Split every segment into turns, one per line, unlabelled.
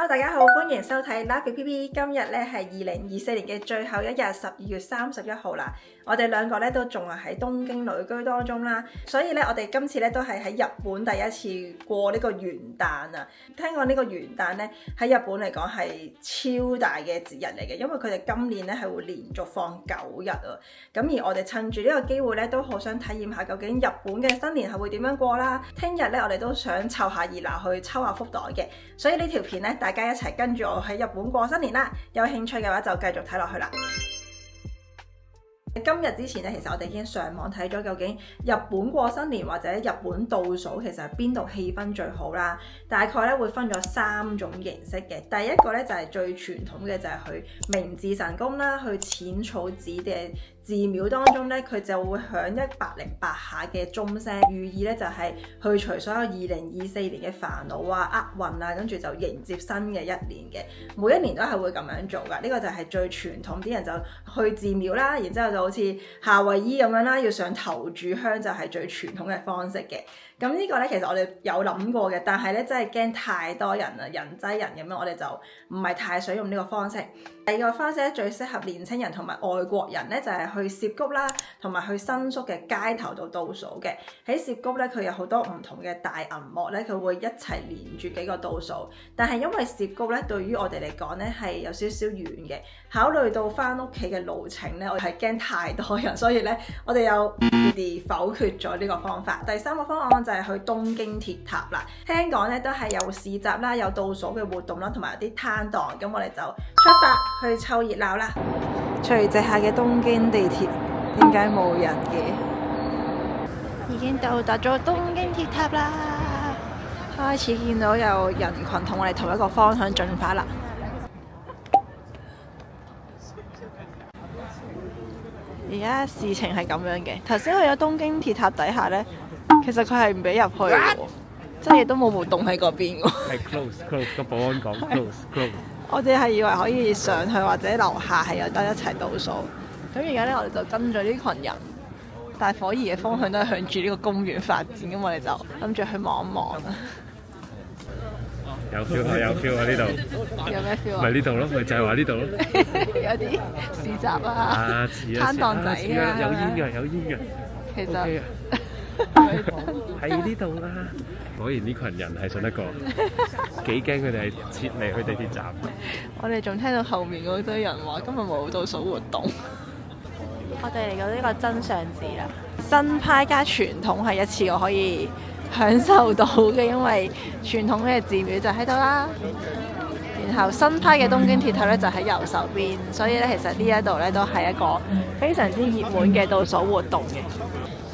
Hello， 大家好，歡迎收睇 Life PP。今日咧係2024年嘅最後一日，12月31號啦。我哋兩個咧都仲係喺東京旅居當中啦，所以咧我哋今次咧都係喺日本第一次過呢個元旦啊。聽講呢個元旦咧喺日本嚟講係超大嘅節日嚟嘅，因為佢哋今年咧係會連續放9日啊。咁而我哋趁住呢個機會咧都好想體驗下究竟日本嘅新年係會點樣過啦。聽日咧我哋都想湊下熱鬧去抽下福袋嘅，所以呢條片咧大家一齊跟住我喺日本過新年啦。有興趣嘅話就繼續睇落去啦。今日之前咧，其實我哋已經上網睇咗究竟日本過新年或者日本倒數其實係邊度氣氛最好啦。大概咧會分咗3種形式嘅。第一個咧就係最傳統嘅，就係去明治神宮啦，去淺草寺嘅寺廟當中咧，佢就會響108下嘅鐘聲，寓意咧就係去除所有2024年嘅煩惱啊、厄運啊，跟住就迎接新嘅一年嘅。每一年都係會咁樣做噶，呢個就係最傳統，啲人就去寺廟啦，然之後就好似夏威夷咁樣啦，要上頭炷香就係最傳統嘅方式嘅。咁呢個咧其實我哋有諗過嘅，但係咧真係驚太多人啦，人擠人咁樣，我哋就唔係太想用呢個方式。第二個方式咧最適合年輕人同埋外國人咧，就係去涉谷啦，同埋去新宿嘅街頭度倒數嘅。喺涉谷咧，佢有好多唔同嘅大銀幕咧，佢會一齊連住幾個倒數。但係因為涉谷咧，對於我哋嚟講咧係有少少遠嘅，考慮到翻屋企嘅路程咧，我係驚太多人，所以咧我哋又否決咗呢個方法。第三個方案就係去東京鐵塔啦。聽講咧都係有市集啦，有倒數嘅活動啦，同埋有啲攤檔。咁我哋就出發去湊熱鬧啦。除夕下嘅東京地鐵點解冇人嘅？已經到達咗東京鐵塔啦，開始見到有人群同我哋同一個方向進發啦。而家事情係咁樣嘅，頭先去咗東京鐵塔底下呢，其實佢係唔俾入去嘅，即係亦都冇活動喺嗰邊喎。
係 close 個保安講 close。
我哋係以為可以上去或者樓下係有得一齊倒數。咁而家呢，我哋就跟咗呢群人，但係火儀嘅方向都係向住呢個公園發展，咁我哋就諗住去望一望。
有 feel 啊呢度。
有咩 feel 啊？
咪呢度咯，咪就係話呢度咯。
有啲市集啊，攤檔仔啊，
有煙嘅。
其實
喺呢度啦。果然呢群人係信得過，幾驚佢哋係撤離去地鐵站。
我哋仲聽到後面嗰堆人話今日冇倒數活動。我哋嚟到呢個真相寺啦，新派加傳統係一次我可以享受到嘅，因為傳統嘅寺廟就喺度啦，然後新派嘅東京鐵塔咧就喺右手邊，所以咧其實呢一度咧都係一個非常之熱門嘅倒數活動嘅，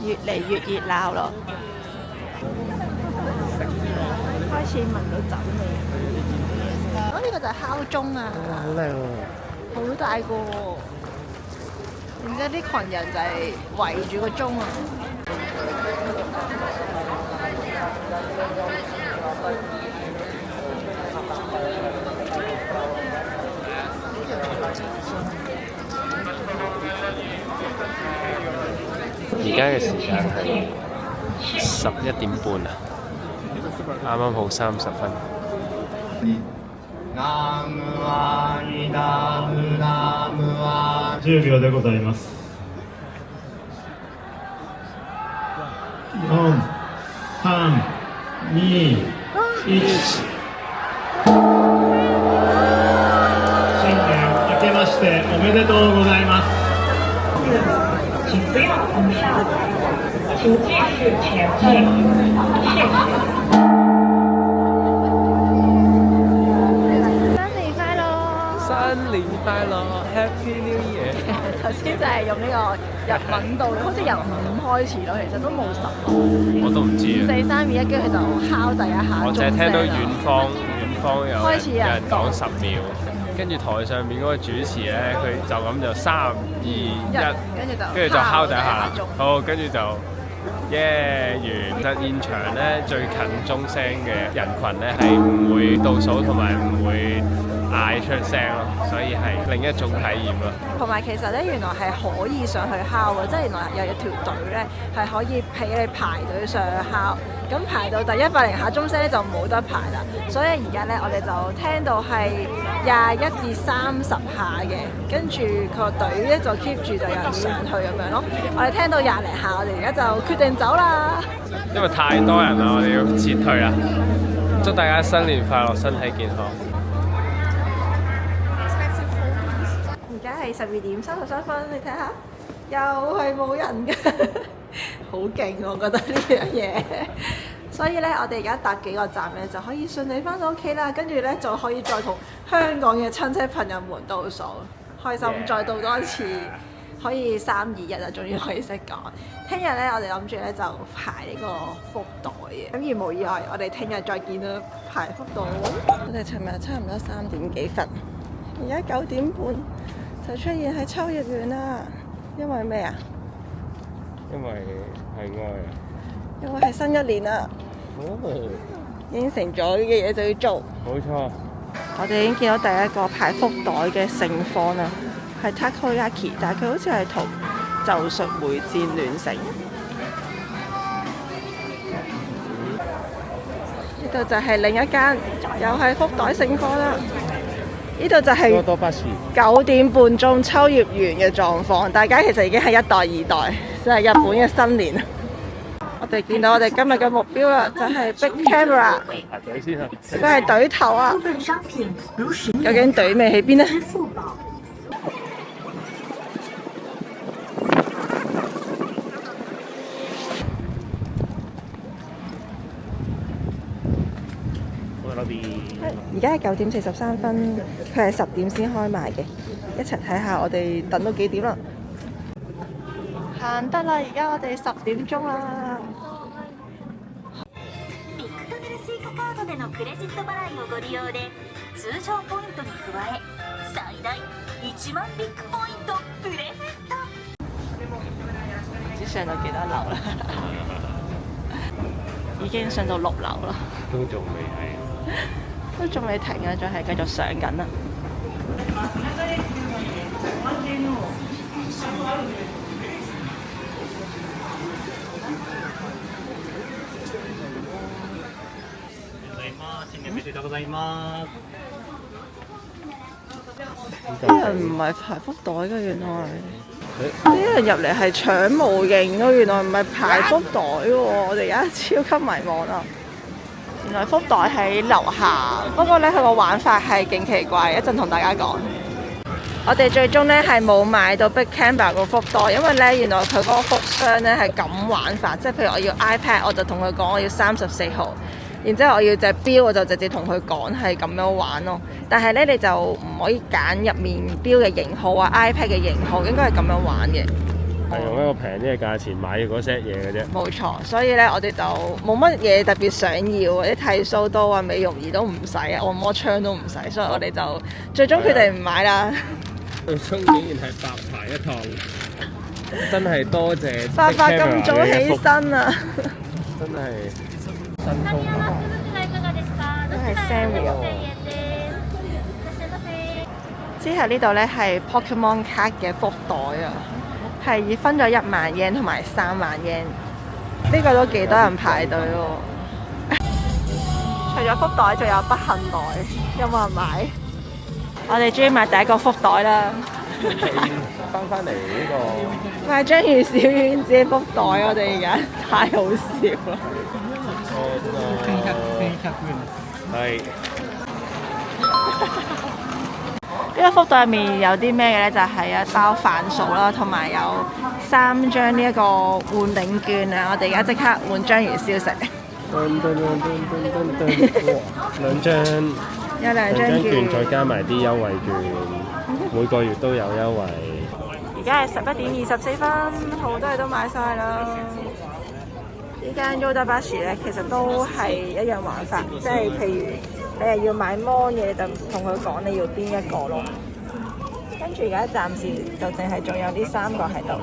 越嚟越熱鬧咯。開始聞到酒味。呢個就係敲鐘啊！
好靚喎！
好大個喎！然之後啲群人就係圍住個鐘啊！
而家嘅時間係11點半啊，啱啱好30分。
10秒でございます。4、3、2、1。新年明けましておめでとうございます。
请不要通向，请继续前进，谢谢。
新年快樂 ，Happy New Year！
頭先就係用呢個日文度，好似由5開始咯，其實都冇10咯。
我都唔知啊。
4、3、2、1，跟住佢就敲第一下。
我淨係聽到遠方有人講10秒，跟住台上面嗰個主持咧，佢就咁就3、2、1，跟住就敲第一下啦。好，跟住就耶完。其實現場咧最近鐘聲嘅人群咧係唔會倒數同埋唔會嗌出聲咯，所以係另一種體驗咯。
同埋其實咧，原來係可以上去敲嘅，即係原來有一條隊咧係可以俾你排隊上去敲。咁排到第100下鐘聲咧就冇得排啦，所以而家咧我哋就聽到係21至30下嘅，跟住個隊咧就 keep 住就有人上去咁樣咯。我哋聽到20零下，我哋而家就決定走啦。
因為太多人啦，我哋要撤退啦。祝大家新年快樂，身體健康。
而家係12點33分，你睇下，又係冇人嘅。好勁，我覺得呢樣嘢。所以咧，我哋而家搭幾個站咧，就可以順利翻到屋企啦。跟住咧，就可以再同香港嘅親戚朋友們倒數，開心再倒多一次，可以3、2、1啊，終於可以識講。聽日咧，我哋諗住咧就排呢個福袋嘅。咁如無意外，我哋聽日再見啦，排福袋。我哋尋日差唔多3點幾瞓，而家9點半就出現喺秋葉原啦。因為咩啊？
因為係愛啊！
因為係新一年啦，應承咗嘅嘢就要做。
冇錯。
我哋已經見到第一個排福袋嘅盛況啦，係 Takoyaki， 但係佢好似係同咒術迴戰聯成。呢度就係另一間，又係福袋盛況啦。呢度就係9點半鐘秋葉原嘅狀況，大家其實已經係一代二代，就係日本嘅新年。我哋見到我哋今日嘅目標啦，就係 Big Camera。佢係隊頭啊！究竟隊尾喺邊呢？而家係9點43分，佢係10點先開賣嘅。一齊睇下我哋等到幾點啦？行得啦，而家我哋10點鐘啦。
ビッグトネルスイカカードでのクレジット払いをご利用で通常ポイントに加え最大1萬ビッグポイントプレゼント。
唔知上到幾多樓啦？已經上到6樓啦。
都仲未係。
都仲未停啊，仲係繼續上緊啦。啲人唔係排福袋嘅，原來啲人入嚟係搶模型咯，原來唔係排福袋喎，我哋而家超級迷惘啊！原來福袋喺樓下，不過咧佢個玩法係勁奇怪，一陣同大家講。我哋最終咧係冇買到 Big Camera 個福袋，因為咧原來佢嗰個福箱咧係咁玩法，即係譬如我要 iPad， 我就同佢講我要34號，然之後我要隻錶，我就直接同佢講係咁樣玩咯。但係咧你就唔可以揀入面錶嘅型號啊 ，iPad 嘅型號，應該係咁樣玩嘅。
係用一個平啲嘅價錢買嗰 set 嘢嘅啫。冇
錯，所以咧我哋就冇乜嘢特別想要，啲剃鬚刀啊、美容儀都唔使啊，按摩槍都唔使，所以我哋就最終決定唔買啦。
最終竟然係白排一趟，真係多謝
爸爸咁早起身啊！
真係辛苦。
都係 Sanrio。之後呢度咧係 Pokemon 卡嘅福袋啊！係分咗1萬yen同埋3萬yen，呢個都幾多人排隊喎。除咗福袋，仲有不幸袋，有冇人買？我哋終於買第一個福袋啦！
翻嚟呢個
買章魚小丸子福袋，我哋而家太好笑啦！
係。
呢個福袋入面有啲咩嘅咧？就係一包飯薯啦，同埋有3張呢一個換領券啊！我哋而家即刻換章魚燒食。
2張。
有2張券，
再加埋啲優惠券，每個月都有優惠。
而家係11點24分，好多嘢都買晒啦。呢間 Yodobashi 咧，其實都係一樣玩法，即係譬如你係要買 mon 嘅，就同佢講你要邊一個咯。跟住而家暫時就淨係仲有呢3個喺度。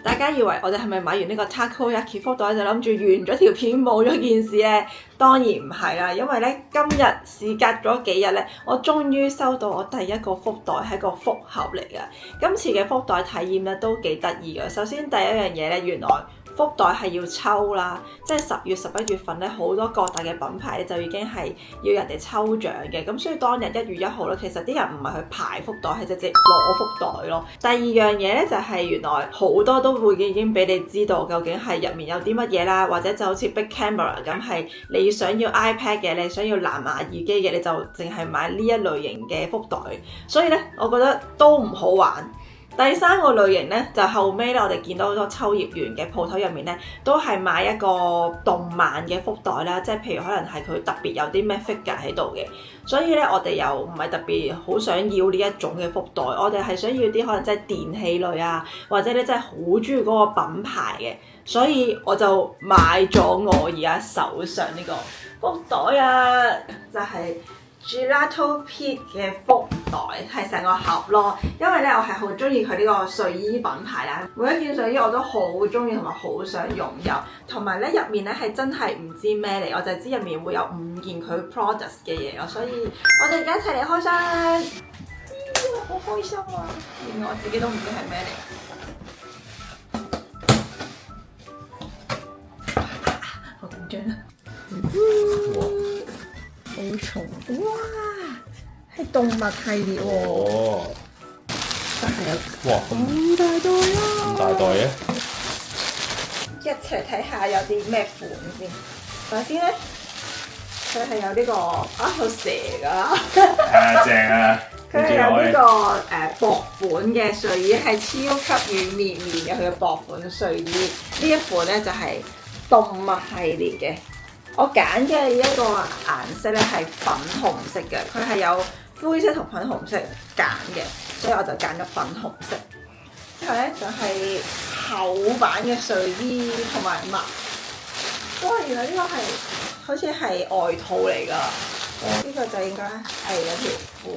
大家以為我哋係咪買完呢個 Takoyaki 福袋就諗住完咗條片冇咗件事咧？當然唔係啦，因為咧今日事隔咗幾日咧，我終於收到我第一個福袋，係個福盒嚟嘅。今次嘅福袋體驗咧都幾得意嘅。首先第一樣嘢咧，原來福袋係要抽啦，即係10月11月份咧，好多各大嘅品牌咧就已經係要人哋抽獎嘅，咁所以當日1月1號咧，其實啲人唔係去排福袋，係直接攞福袋咯。第二樣嘢咧就係原來好多都會已經俾你知道究竟係入面有啲乜嘢啦，或者就好似 Big Camera 咁係你想要 iPad 嘅，你想要藍牙耳機嘅，你就淨係買呢一類型嘅福袋。所以咧，我覺得都唔好玩。第三個類型咧，就後尾咧，我哋見到好多秋葉原嘅鋪頭入面咧，都係買一個動漫嘅福袋啦，即係譬如可能係佢特別有啲咩 figure 喺度嘅，所以咧我哋又唔係特別好想要呢一種嘅福袋，我哋係想要啲可能即係電器類啊，或者咧真係好中意嗰個品牌嘅，所以我就買咗我而家手上呢個福袋啊，就係Gelato Pit 嘅福袋，係成個盒咯，因為咧我係好中意佢呢個睡衣品牌啦，每一件睡衣我都好中意同埋好想擁有，同埋咧入面咧係真係唔知咩嚟，我就知入面會有5件佢 products 嘅嘢咯，所以我哋而家一齊嚟開箱，好開心啊！連我自己都唔知係咩嚟，好緊張啊！好重，哇！係動物系列喎，但係有
哇
咁大袋啊！
咁大袋嘅，
一齊睇下有啲咩款先。首先咧，佢係有呢個好蛇㗎，
正啊！
佢係有呢個薄款嘅睡衣，係超級軟綿綿嘅佢嘅薄款睡衣。呢一款咧就係動物系列嘅。我揀嘅一個顏色咧係粉紅色嘅，佢係有灰色同粉紅色揀嘅，所以我就揀咗粉紅色。之後咧就係厚版嘅睡衣同埋襪。哇！原來呢個係好似係外套嚟㗎，呢個就應該係一條褲。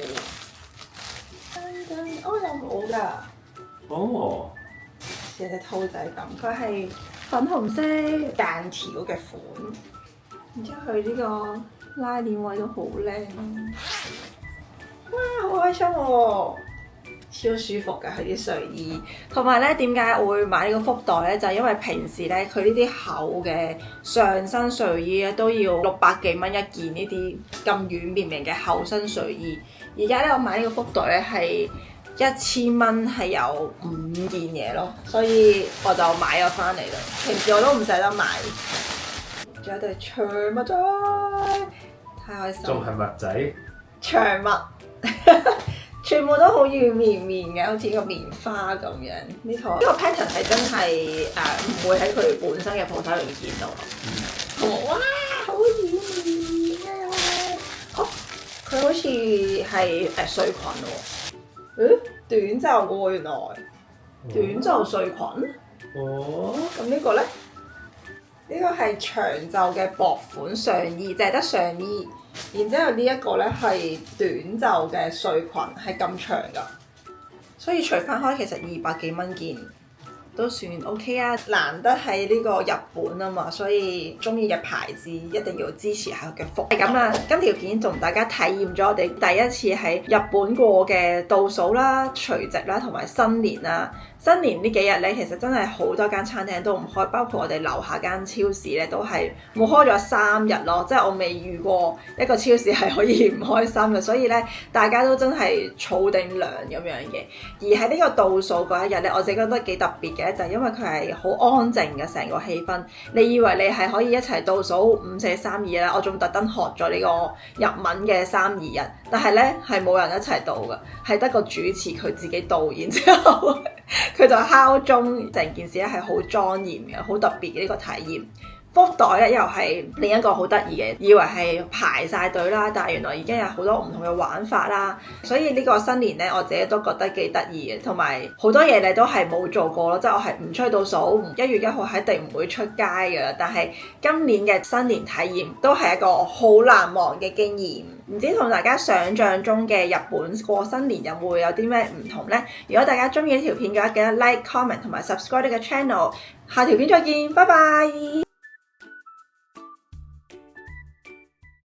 有帽㗎。
哦。
似隻兔仔咁，佢係粉紅色間條嘅款。然之後佢呢個拉鏈位都好靚，哇！好開心喎，超舒服㗎佢啲睡衣。同埋咧，點解我會買呢個福袋咧？就係因為平時咧佢呢啲厚嘅上身睡衣咧都要600幾蚊一件，呢啲咁軟綿綿嘅厚身睡衣。而家咧我買呢個福袋咧係1000蚊係有5件嘢咯，所以我就買咗翻嚟啦。平時我都唔捨得買。仲有對長襪仔，太開心！
仲係襪仔？
長襪，全部都好軟綿綿嘅，好似個棉花咁樣。呢個 pattern 係真係唔會喺佢本身嘅鋪頭裏面見到咯。哇，好軟綿啊！哦，佢好似係睡裙喎。短袖嘅喎原來，短袖睡裙。哦，咁呢個咧？呢個係長袖嘅薄款上衣，淨係得上衣。然之後呢一個咧係短袖嘅睡裙，係咁長㗎。所以除翻開其實200幾蚊件都算 OK 啊！難得喺呢個日本啊嘛，所以中意嘅牌子一定要支持下佢嘅福。係咁啦，今條片同大家體驗咗我哋第一次喺日本過嘅倒數啦、除夕啦同埋新年啦。新年呢幾日咧，其實真係好多間餐廳都唔開，包括我哋樓下間超市咧，都係冇開咗3日咯。即係我未遇過一個超市係可以唔開心嘅，所以咧大家都真係儲定糧咁樣嘅。而喺呢個倒數嗰一日咧，我自己覺得幾特別嘅，就係因為佢係好安靜嘅成個氣氛。你以為你係可以一齊倒數5、4、3、2啦，我仲特登學咗呢個日文嘅3、2、1，但係咧係冇人一齊倒嘅，係得個主持佢自己倒，然之後佢就敲鐘，成件事咧係好莊嚴嘅，好特別嘅呢個體驗。福福袋咧又係另一個好得意嘅，以為係排晒隊啦，但係原來已經有好多唔同嘅玩法啦。所以呢個新年咧，我自己都覺得幾得意嘅，同埋好多嘢你都係冇做過咯，即係我係唔出去倒數，1月1號係一定唔會出街㗎。但係今年嘅新年體驗都係一個好難忘嘅經驗。唔知同大家想像中嘅日本過新年有冇有啲咩唔同呢？如果大家中意呢條片嘅話，記得 like、comment 同埋 subscribe 呢個 channel。下條片再見，拜拜。